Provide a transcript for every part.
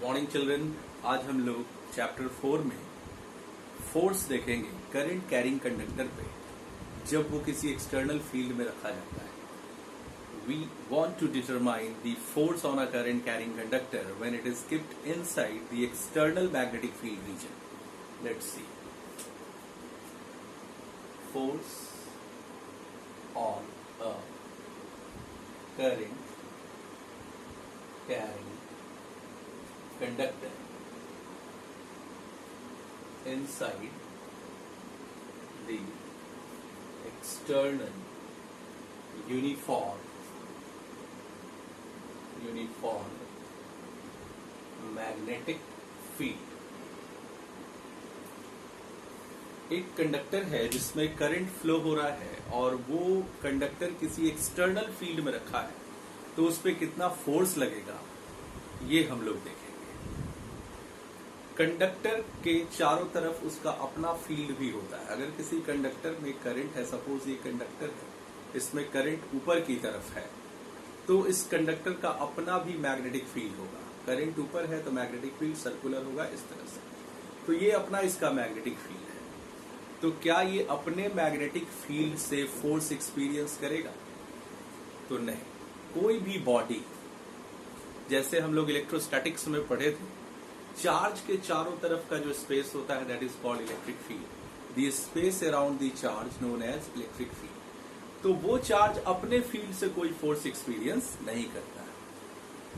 Morning children. आज हम लोग चैप्टर 4 में फोर्स देखेंगे करंट कैरिंग कंडक्टर पे जब वो किसी एक्सटर्नल फील्ड में रखा जाता है। We want to determine the force on a current carrying conductor when it is kept inside the external magnetic field region. Let's see. Force on a current carrying conductor inside the external uniform magnetic field. एक conductor है जिसमें current flow हो रहा है और वो conductor किसी external field में रखा है, तो उस पर कितना फोर्स लगेगा ये हम लोग देखेंगे। कंडक्टर के चारों तरफ उसका अपना फील्ड भी होता है। अगर किसी कंडक्टर में करंट है, सपोज ये कंडक्टर है, इसमें करंट ऊपर की तरफ है, तो इस कंडक्टर का अपना भी मैग्नेटिक फील्ड होगा। करंट ऊपर है तो मैग्नेटिक फील्ड सर्कुलर होगा इस तरह से। तो ये अपना इसका मैग्नेटिक फील्ड है। तो क्या ये अपने मैग्नेटिक फील्ड से फोर्स एक्सपीरियंस करेगा? तो नहीं। कोई भी बॉडी, जैसे हम लोग इलेक्ट्रोस्टैटिक्स में पढ़े थे, चार्ज के चारों तरफ का जो स्पेस होता है that is called electric field. The space around the charge known as electric field. तो वो चार्ज अपने फील्ड से कोई फोर्स एक्सपीरियंस नहीं करता है।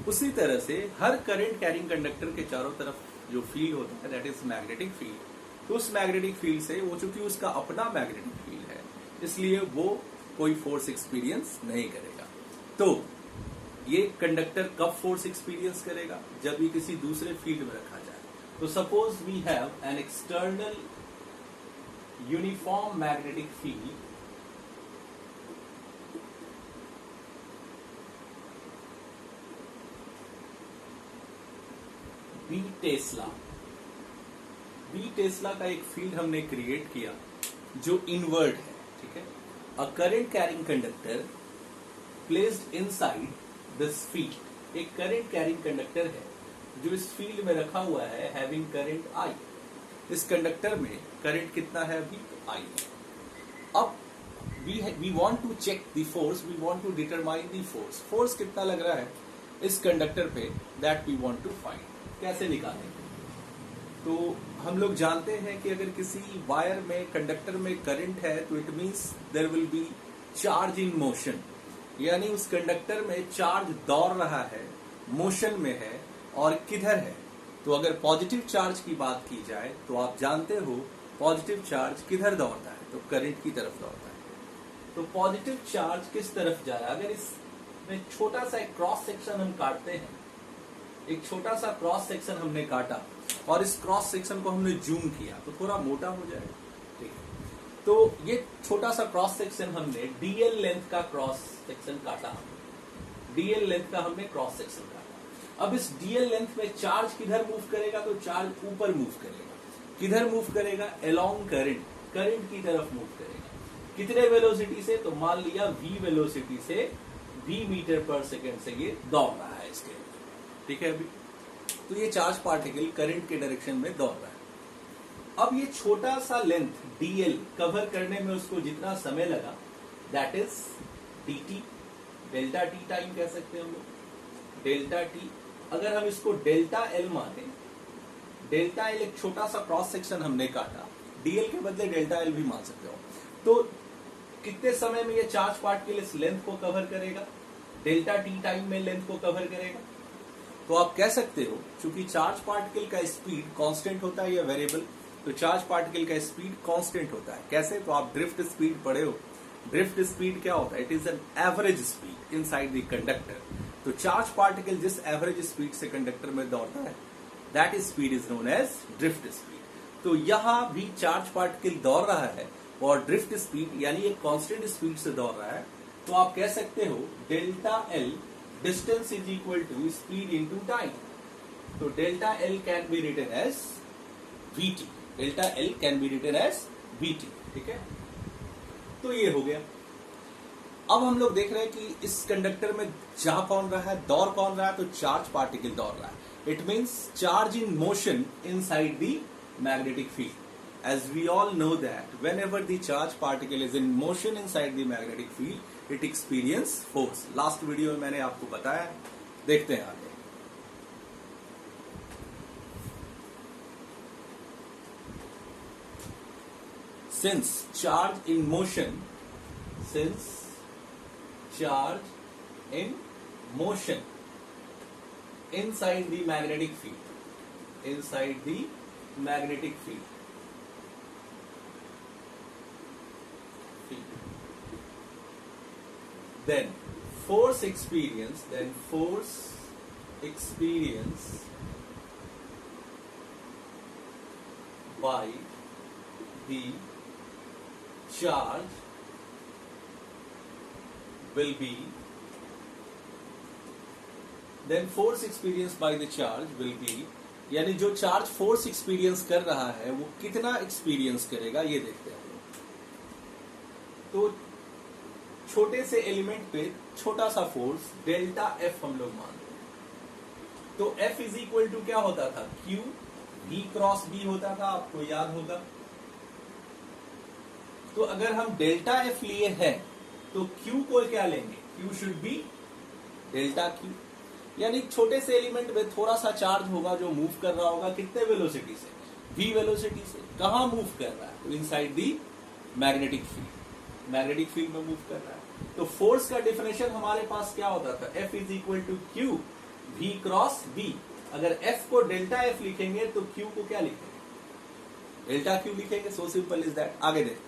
उसी तरह से हर करंट कैरिंग कंडक्टर के चारों तरफ जो फील्ड होता है दैट इज मैग्नेटिक फील्ड। तो उस मैग्नेटिक फील्ड से वो, चूंकि उसका अपना मैग्नेटिक फील्ड है, इसलिए वो कोई फोर्स एक्सपीरियंस नहीं करेगा। तो ये कंडक्टर कब फोर्स एक्सपीरियंस करेगा? जब ये किसी दूसरे फील्ड में रखा जाए। तो suppose we have an external uniform magnetic field B tesla का एक फील्ड हमने क्रिएट किया जो इनवर्ड है, ठीक है। A current carrying conductor placed inside this field. एक करंट कैरिंग कंडक्टर है जो इस फील्ड में रखा हुआ है, हैविंग करंट आई। इस कंडक्टर में करंट कितना है अभी? आई। अब we want to check the force, we want to determine the force. Force कितना लग रहा है इस कंडक्टर पे, that we want to find. कैसे निकालेंगे? तो हम लोग जानते हैं कि अगर किसी वायर में, कंडक्टर में करंट है तो it means there will be charge in motion, यानी उस कंडक्टर में चार्ज दौड़ रहा है, मोशन में है। और किधर है? तो अगर पॉजिटिव चार्ज की बात की जाए तो आप जानते हो पॉजिटिव चार्ज किधर दौड़ता है? तो करंट की तरफ दौड़ता है। तो पॉजिटिव चार्ज किस तरफ जा रहा है? अगर इसमें छोटा सा एक क्रॉस सेक्शन हम काटते हैं, एक छोटा सा क्रॉस सेक्शन हमने काटा और इस क्रॉस सेक्शन को हमने जूम किया तो थोड़ा मोटा हो जाएगा, ठीक है। तो ये छोटा सा क्रॉस सेक्शन हमने डीएल लेंथ का क्रॉस सेक्शन काटा, डीएल लेंथ का हमने क्रॉस सेक्शन काटा। अब इस डीएल लेंथ में चार्ज किधर मूव करेगा? तो चार्ज ऊपर मूव करेगा। किधर मूव करेगा? अलोंग करंट, करंट की तरफ मूव करेगा। कितने वेलोसिटी से? तो मान लिया v वेलोसिटी से, v मीटर पर सेकेंड से ये दौड़ रहा है इसके, ठीक है। अभी तो ये चार्ज पार्टिकल करंट के डायरेक्शन में दौड़ रहा है। अब ये छोटा सा लेंथ dl कवर करने में उसको जितना समय लगा that is dt, delta T time कह सकते हैं हम लोग, डेल्टा टी। अगर हम इसको डेल्टा एल माने, डेल्टा एल एक छोटा सा क्रॉस सेक्शन हमने काटा, dl के बदले डेल्टा एल भी मान सकते हो। तो कितने समय में ये चार्ज पार्टिकल इस लेंथ को कवर करेगा? डेल्टा टी टाइम में लेंथ को कवर करेगा। तो आप कह सकते हो, चूंकि चार्ज पार्टिकल का स्पीड कांस्टेंट होता है या वेरिएबल, तो चार्ज पार्टिकल का स्पीड कांस्टेंट होता है। कैसे? तो आप ड्रिफ्ट स्पीड पढ़े हो। ड्रिफ्ट स्पीड क्या होता है? It is an average speed inside the conductor. तो चार्ज पार्टिकल जिस एवरेज स्पीड से कंडक्टर में दौड़ता है that speed is known as drift speed. तो यहां भी चार्ज पार्टिकल दौड़ रहा है और ड्रिफ्ट स्पीड यानी एक कांस्टेंट स्पीड से दौड़ रहा है। तो आप कह सकते हो delta L distance is equal to speed into time. तो delta L can be written as vt, delta L can be written as vt, ठीक है। तो ये हो गया। अब हम लोग देख रहे हैं कि इस कंडक्टर में जा कौन रहा है, दौड़ कौन रहा है, तो चार्ज पार्टिकल दौड़ रहा है। It means charge in motion inside the magnetic field. As we all know that whenever the charge particle is in motion inside the magnetic field, it experience force. Last video में मैंने आपको बताया, देखते हैं आगे. Since charge in motion inside the magnetic field, then force experience by the charge will be यानी जो charge force experience कर रहा है वो कितना एक्सपीरियंस करेगा ये देखते हैं. तो छोटे से एलिमेंट पे छोटा सा फोर्स डेल्टा एफ हम लोग मानते हैं. तो एफ इज इक्वल टू क्या होता था, क्यू वी क्रॉस बी होता था, आपको याद होगा. तो अगर हम डेल्टा एफ लिए हैं तो क्यू को क्या लेंगे, Q should be delta Q. यानी छोटे से एलिमेंट में थोड़ा सा चार्ज होगा जो मूव कर रहा होगा कितने वेलोसिटी से, v वेलोसिटी से. कहां मूव कर रहा है, तो इनसाइड दी मैग्नेटिक फील्ड में मूव कर रहा है. तो फोर्स का डिफिनेशन हमारे पास क्या होता था, F is equal to Q V cross B. अगर F को डेल्टा F लिखेंगे तो Q को क्या लिखेंगे, डेल्टा Q लिखेंगे. So simple is that. आगे देखते हैं.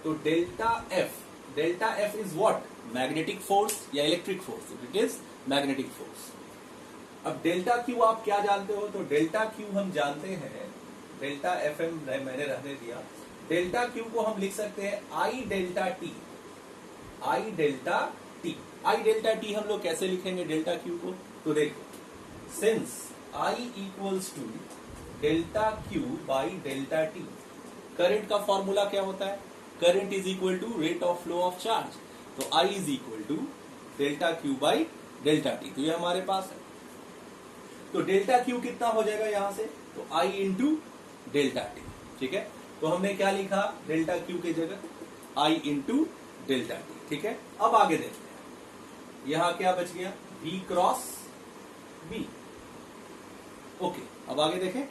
तो delta F is what, magnetic force या electric force. It is magnetic force. अब डेल्टा Q आप क्या जानते हो, तो डेल्टा Q हम जानते हैं, डेल्टा FM मैंने रहने दिया. डेल्टा Q को हम लिख सकते हैं I delta T. I delta T हम लोग कैसे लिखेंगे डेल्टा Q को, तो देखो, since I equals to delta Q by delta T. Current का फॉर्मूला क्या होता है, current is equal to rate of flow of charge. तो I is equal to delta Q by delta T. तो ये हमारे पास है. तो डेल्टा Q कितना हो जाएगा यहां से, तो I इंटू डेल्टा T. ठीक है, तो हमने क्या लिखा डेल्टा Q के जगह I इंटू डेल्टा T. ठीक है, अब आगे देखते हैं. यहां क्या बच गया, V क्रॉस B. ओके, अब आगे देखें.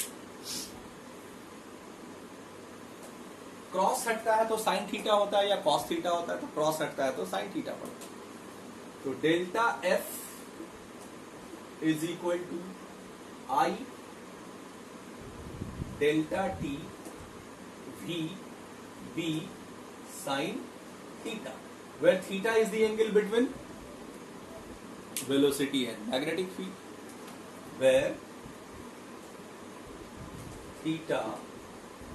क्रॉस हटता है तो साइन थीटा होता है या कॉस थीटा होता है, तो क्रॉस हटता है तो साइन थीटा पड़ता है. तो delta F is equal to I delta T V B sin theta, where theta is the angle between velocity and magnetic field, where theta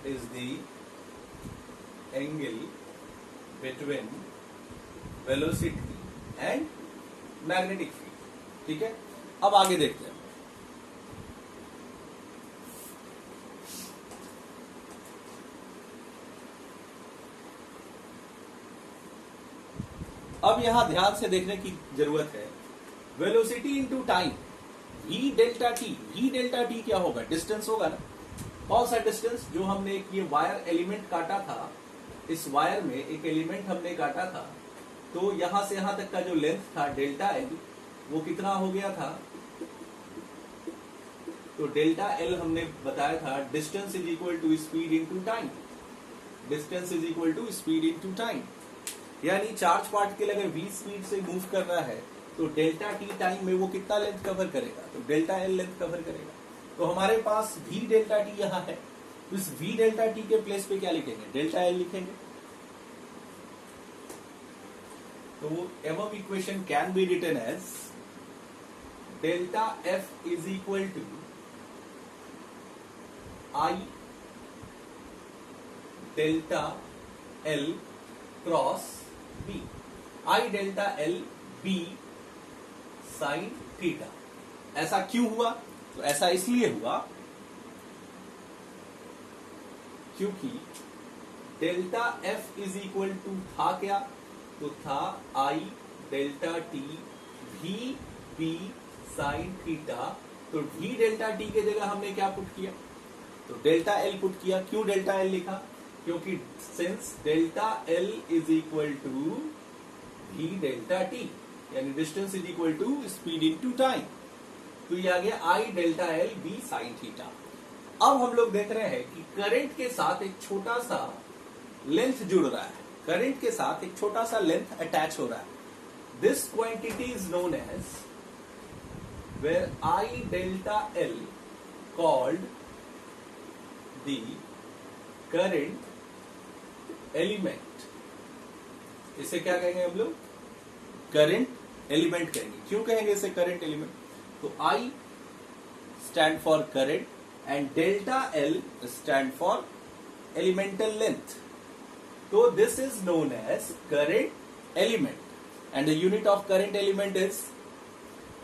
is the angle between velocity and magnetic field. ठीक है, अब आगे देखते हैं. अब यहां ध्यान से देखने की जरूरत है. Velocity into time, v delta T क्या होगा, डिस्टेंस होगा ना. कौन सा डिस्टेंस, जो हमने एक ये वायर एलिमेंट काटा था, इस वायर में एक एलिमेंट हमने काटा था, तो यहां से यहां तक का जो लेंथ था डेल्टा एल, वो कितना हो गया था, तो डेल्टा एल हमने बताया था distance is equal to speed into time. Distance is equal to speed into time. यानी चार्ज पार्टिकल अगर v स्पीड से मूव कर रहा है तो डेल्टा टी टाइम में वो कितना लेंथ कवर करेगा, तो डेल्टा एल लेंथ कवर करेगा. तो हमारे पास v डेल्टा टी यहां है, तो इस v डेल्टा टी के प्लेस पे क्या लिखेंगे, डेल्टा एल लिखेंगे. तो above equation can be written as delta F is equal to I delta L cross B. I delta L B sine theta. ऐसा क्यों हुआ, तो ऐसा इसलिए हुआ क्योंकि delta F is equal to था क्या, तो था I delta T V B sine theta, तो वी डेल्टा टी के जगह हमने क्या पुट किया, तो डेल्टा एल पुट किया। क्यों डेल्टा एल लिखा, क्योंकि since delta L is equal to V delta T, यानी distance is equal to speed into time, तो ये आ गया I delta L B sine theta. अब हम लोग देख रहे हैं कि करंट के साथ एक छोटा सा लेंथ जुड़ रहा है, करंट के साथ एक छोटा सा लेंथ अटैच हो रहा है। This quantity is known as where I delta L called the current element, इसे क्या कहेंगे हम लोग, करंट एलिमेंट कहेंगे। क्यों कहेंगे इसे करंट एलिमेंट, तो I stand for current and delta L stand for elemental length, so this is known as current element and the unit of current element is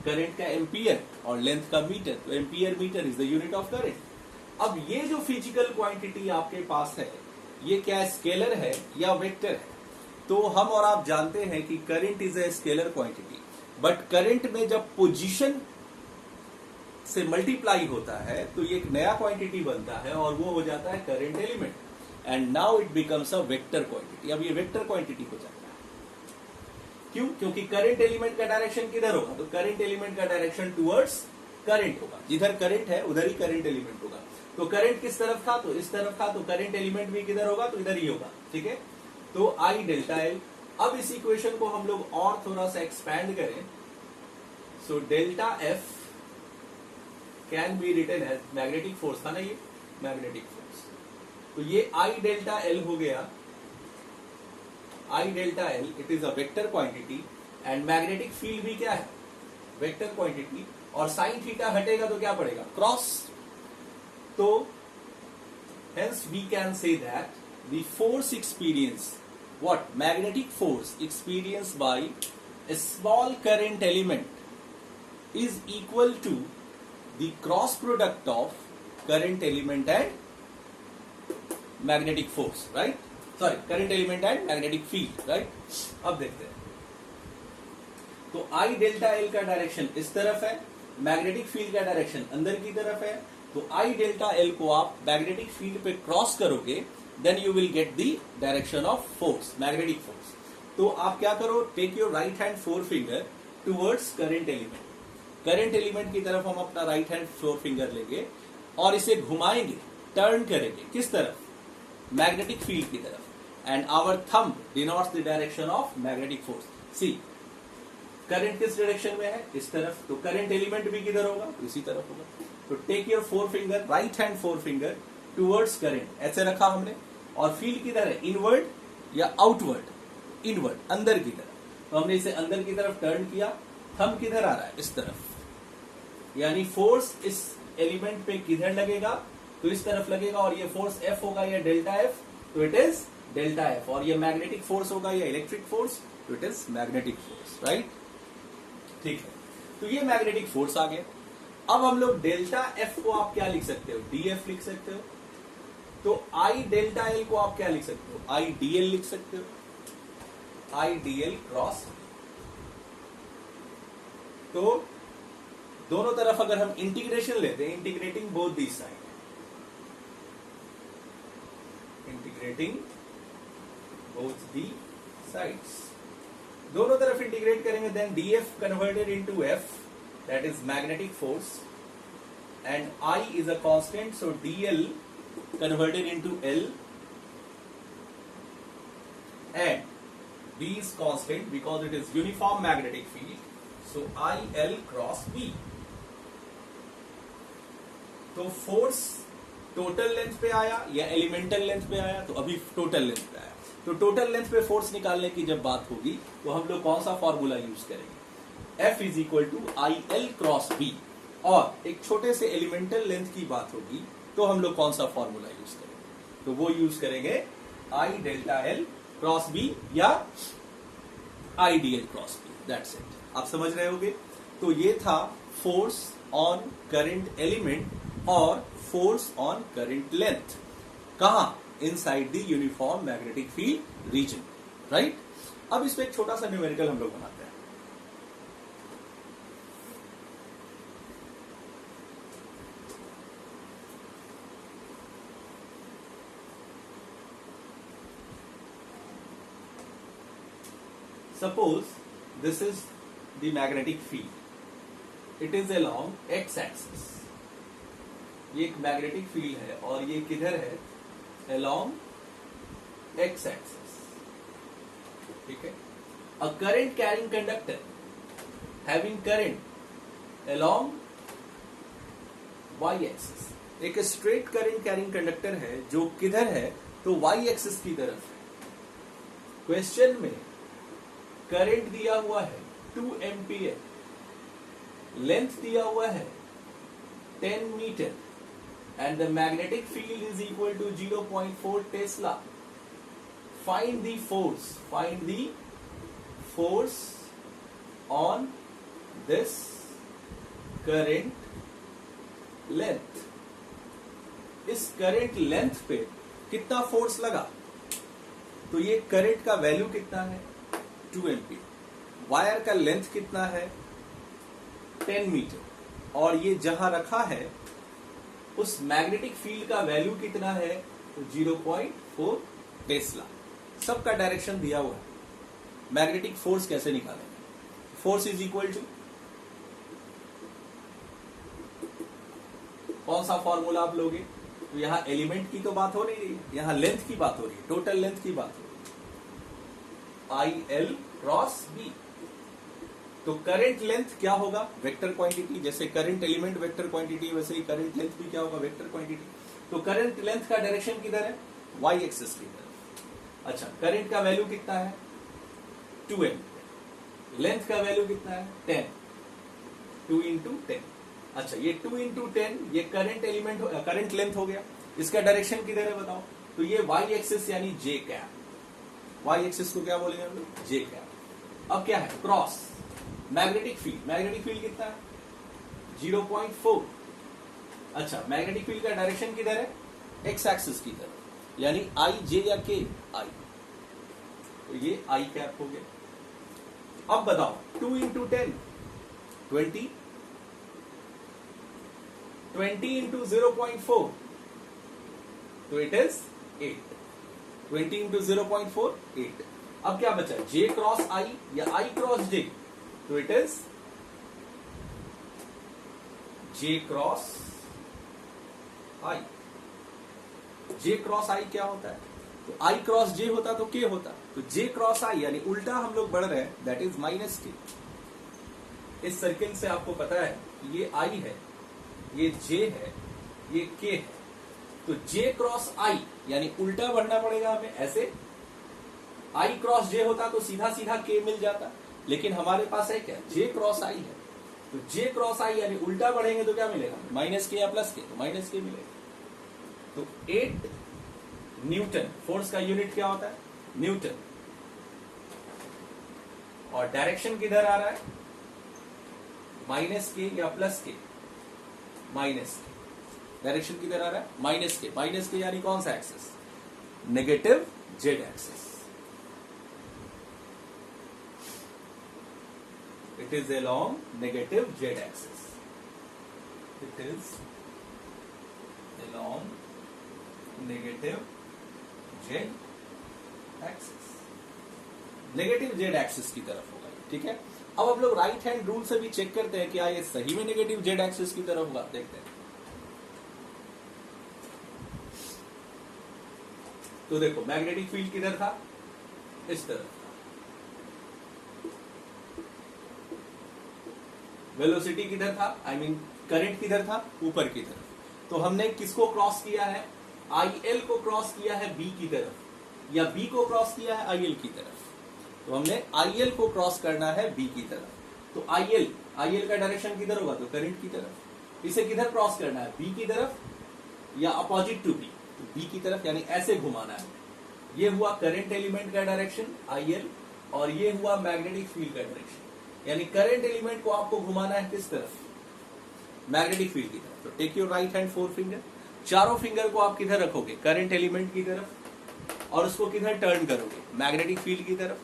current का एम्पियर और length का metre, तो ampere metre is the unit of current. अब ये जो physical quantity आपके पास है, ये क्या स्केलर है या वेक्टर है, तो हम और आप जानते हैं कि current is a scalar quantity, but current में जब पोजीशन से मल्टीप्लाई होता है तो ये एक नया क्वांटिटी बनता है और वो हो जाता है current element, and now it becomes a vector quantity. अब ये वेक्टर क्वांटिटी हो जाता है। क्यों, क्योंकि करंट एलिमेंट का डायरेक्शन किधर होगा, तो करंट एलिमेंट का डायरेक्शन टुवर्ड्स करंट होगा, जिधर करंट है उधर ही करंट एलिमेंट होगा। तो करंट किस तरफ था, तो इस तरफ था, तो करंट एलिमेंट भी किधर होगा, तो इधर ही होगा। ठीक है, तो आई डेल्टा एल। अब इस इक्वेशन को हम लोग और थोड़ा सा एक्सपैंड करें, so delta F can be written as magnetic force, था ना ये मैग्नेटिक फोर्स, तो ये आई डेल्टा एल हो गया। I delta L it is a vector quantity and magnetic field भी क्या है, वेक्टर क्वांटिटी, और साइन थीटा हटेगा तो क्या पड़ेगा, क्रॉस। तो hence we can say that the force experience, what, magnetic force experience by a small current element is equal to the cross product of current element and magnetic force, right? Sorry, current element and magnetic field, right? अब देखते हैं, तो I delta L का direction इस तरफ है, magnetic field का direction अंदर की तरफ है, तो I डेल्टा L को आप मैग्नेटिक फील्ड पे क्रॉस करोगे, then you will get the direction of force, magnetic force. तो आप क्या करो, take your right hand four finger towards current element, current element की तरफ हम अपना राइट हैंड फोर फिंगर लेंगे और इसे घुमाएंगे, टर्न करेंगे, किस तरफ, मैग्नेटिक फील्ड की तरफ, and our thumb denotes the direction of magnetic force. See current किस डायरेक्शन में है, इस तरफ, तो करंट एलिमेंट भी किधर होगा, तो इसी तरफ होगा। तो take your four finger, right hand four finger towards current, ऐसे रखा हमने, और फील्ड किधर है, इनवर्ड या आउटवर्ड, इनवर्ड, अंदर की तरफ, तो हमने इसे अंदर की तरफ टर्न किया, थंब किधर आ रहा है, इस तरफ, यानी फोर्स इस एलिमेंट पे किधर लगेगा, तो इस तरफ लगेगा, और ये फोर्स एफ होगा या डेल्टा एफ, तो इट इज डेल्टा एफ, और ये मैग्नेटिक फोर्स होगा या इलेक्ट्रिक फोर्स, तो it is magnetic force, right. ठीक है, तो ये मैग्नेटिक फोर्स आ गया। अब हम लोग डेल्टा एफ को आप क्या लिख सकते हो, डी एफ लिख सकते हो, तो आई डेल्टा एल को आप क्या लिख सकते हो, आई डी एल लिख सकते हो, आई डी एल क्रॉस। तो दोनों तरफ अगर हम इंटीग्रेशन लेते हैं, integrating both the side, integrating both the sides, दोनों तरफ इंटीग्रेट करेंगे, then D F converted into F, that is magnetic force, and I is a constant, so D L converted into L, and B is constant because it is uniform magnetic field, so IL cross B. तो force total length पे आया या elemental length पे आया, तो अभी total length पे आया, तो टोटल लेंथ पे फोर्स निकालने की जब बात होगी तो हम लोग कौन सा फॉर्मूला यूज करेंगे, F is equal to I L cross B, और एक छोटे से एलिमेंटल लेंथ की बात होगी तो हम लोग कौन सा फॉर्मूला यूज करेंगे, तो वो यूज करेंगे I delta L cross B या I D L cross B, that's it. आप समझ रहे होगे। तो ये था फोर्स ऑन करंट एलिमेंट और फोर्स ऑन करंट लेंथ, कहां, inside the uniform magnetic field region, right. अब इसमें एक छोटा सा न्यूमेरिकल हम लोग बनाते हैं। Suppose this is the magnetic field, it is along x axis. ये एक मैग्नेटिक फील्ड है और ये किधर है, अलोंग एक्स एक्सिस, ठीक है। A current carrying conductor having current along Y axis, एक स्ट्रेट करंट कैरिंग कंडक्टर है जो किधर है, तो वाई एक्सिस की तरफ है। क्वेश्चन में करंट दिया हुआ है 2 एम्पियर, लेंथ दिया हुआ है 10 metre and the magnetic field is equal to 0.4 tesla. Find the force on this current length. इस करंट लेंथ पे कितना फोर्स लगा, तो ये करंट का वैल्यू कितना है 2 एम्पियर, वायर का लेंथ कितना है 10 मीटर, और ये जहां रखा है उस मैग्नेटिक फील्ड का वैल्यू कितना है, तो 0.4 टेस्ला। सबका डायरेक्शन दिया हुआ है। मैग्नेटिक फोर्स कैसे निकालेंगे, फोर्स इज इक्वल टू, कौन सा फॉर्मूला आप लोगे, तो यहां एलिमेंट की तो बात हो नहीं रही, यहां लेंथ की बात हो रही है, टोटल लेंथ की बात हो रही है, IL क्रॉस B। तो करंट लेंथ क्या होगा, वेक्टर क्वांटिटी। जैसे करंट एलिमेंट वेक्टर क्वांटिटी, वैसे ही करंट लेंथ भी क्या होगा, वेक्टर क्वांटिटी। तो करंट लेंथ का डायरेक्शन किधर है, वाई एक्सिस की तरफ। अच्छा, करंट का वैल्यू कितना है 2 एम्पियर, लेंथ का वैल्यू कितना है 10, 2 इंटू 10। अच्छा, ये 2 इंटू 10 ये करंट एलिमेंट करंट लेंथ हो गया। इसका डायरेक्शन किधर है बताओ, तो ये वाई एक्सिस यानी जे कैप। वाई एक्सिस को क्या बोलेंगे हम लोग, जे कैप। अब क्या है, cross magnetic field. Magnetic field कितना है 0.4। अच्छा, मैग्नेटिक फील्ड का डायरेक्शन किधर है, एक्स एक्सिस की तरफ, यानी आई जे या के आई, तो ये आई कैप हो गया। अब बताओ 2 इंटू 10 20, 20 इंटू 0.4, तो इट इज 8। 20 इंटू 0.4 8। अब क्या बचा, जे क्रॉस आई या आई क्रॉस जे, तो it is J cross I. J cross I क्या होता है, तो आई क्रॉस जे होता तो के होता, तो जे क्रॉस आई यानी उल्टा हम लोग बढ़ रहे हैं, दैट इज माइनस के। इस सर्किल से आपको पता है ये आई है, ये जे है, ये के है, तो जे क्रॉस आई यानी उल्टा बढ़ना पड़ेगा हमें। ऐसे आई क्रॉस जे होता तो सीधा सीधा के मिल जाता, लेकिन हमारे पास है क्या, जे क्रॉस आई है, तो जे क्रॉस आई यानी उल्टा बढ़ेंगे तो क्या मिलेगा, माइनस के या प्लस के, तो माइनस के मिलेगा। तो 8 न्यूटन, फोर्स का यूनिट क्या होता है, न्यूटन। और डायरेक्शन किधर आ रहा है, माइनस के या प्लस के, माइनस के। डायरेक्शन किधर आ रहा है, माइनस के। माइनस के यानी कौन सा axis, negative Z axis. It is along negative Z axis, it is along negative Z axis, negative Z axis की तरफ होगा, ठीक है। अब हम लोग राइट हैंड रूल से भी चेक करते हैं क्या ये सही में नेगेटिव जेड एक्सिस की तरफ होगा, देखते हैं। तो देखो मैग्नेटिक फील्ड किधर था, इस तरफ। वेलोसिटी किधर था, आई मीन करंट किधर था, ऊपर की तरफ। तो हमने किसको क्रॉस किया है, IL को क्रॉस किया है B की तरफ, या B को क्रॉस किया है IL की तरफ। तो हमने IL को क्रॉस करना है B की तरफ। तो IL का डायरेक्शन किधर होगा, तो करंट की तरफ। इसे किधर क्रॉस करना है, B की तरफ या अपोजिट टू B, तो B की तरफ, यानी ऐसे घुमाना है। ये हुआ करंट एलिमेंट का डायरेक्शन IL, और ये हुआ मैग्नेटिक फील्ड का डायरेक्शन, यानी करंट एलिमेंट को आपको घुमाना है किस तरफ, मैग्नेटिक फील्ड की तरफ। तो take your right hand 4 finger, चारों फिंगर को आप किधर रखोगे, करंट एलिमेंट की तरफ, और उसको किधर टर्न करोगे, मैग्नेटिक फील्ड की तरफ।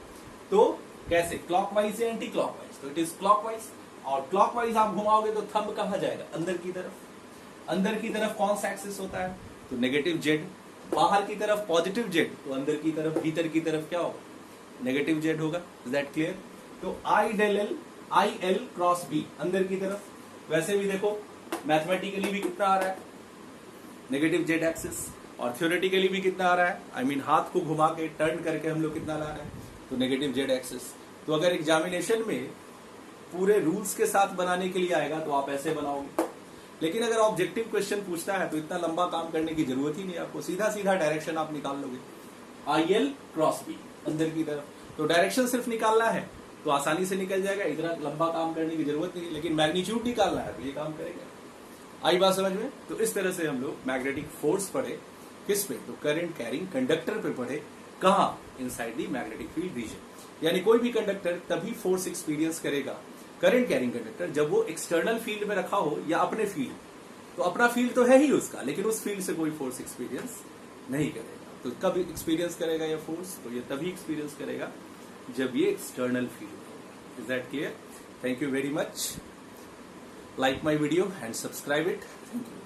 तो कैसे, क्लॉकवाइज या एंटी क्लॉकवाइज, तो इट इज क्लॉकवाइज। और क्लॉकवाइज आप घुमाओगे तो थंब कहां जाएगा, अंदर की तरफ। अंदर की तरफ कौन सा एक्सिस होता है, तो नेगेटिव जेड। बाहर की तरफ पॉजिटिव जेड, तो अंदर की तरफ, भीतर की तरफ क्या होगा, नेगेटिव जेड होगा, इज दैट क्लियर? तो आई एल क्रॉस बी अंदर की तरफ, वैसे भी देखो मैथमेटिकली भी कितना आ रहा है, नेगेटिव जेड एक्सिस, और थ्योरेटिकली भी कितना आ रहा है, आई मीन हाथ को घुमा के टर्न करके हम लोग कितना ला रहे हैं, तो नेगेटिव जेड एक्सिस। तो अगर एग्जामिनेशन में पूरे रूल्स के साथ बनाने के लिए आएगा तो आप ऐसे बनाओगे, लेकिन अगर ऑब्जेक्टिव क्वेश्चन पूछता है तो इतना लंबा काम करने की जरूरत ही नहीं, आपको सीधा सीधा डायरेक्शन आप निकाल लोगे, आई एल क्रॉस बी अंदर की तरफ। तो डायरेक्शन सिर्फ निकालना है तो आसानी से निकल जाएगा, इतना लंबा काम करने की जरूरत नहीं, लेकिन मैग्नीट्यूड निकालना है तो ये काम करेगा। आई बात समझ में? तो इस तरह से हम लोग मैग्नेटिक फोर्स पढ़े, किस पे? तो करंट कैरिंग कंडक्टर पे पढ़े, कहां? Inside the magnetic field reason. यानी कोई भी कंडक्टर तभी फोर्स एक्सपीरियंस करेगा, करंट कैरिंग कंडक्टर, जब वो एक्सटर्नल फील्ड में रखा हो या अपने फील्ड। तो अपना फील्ड तो है ही उसका, लेकिन उस फील्ड से कोई फोर्स एक्सपीरियंस नहीं करेगा। तो कब एक्सपीरियंस करेगा ये फोर्स? तो ये तभी एक्सपीरियंस करेगा जब ये एक्सटर्नल फील्ड होगा। Is that clear? Thank you very much. Like my video and subscribe it. Thank you.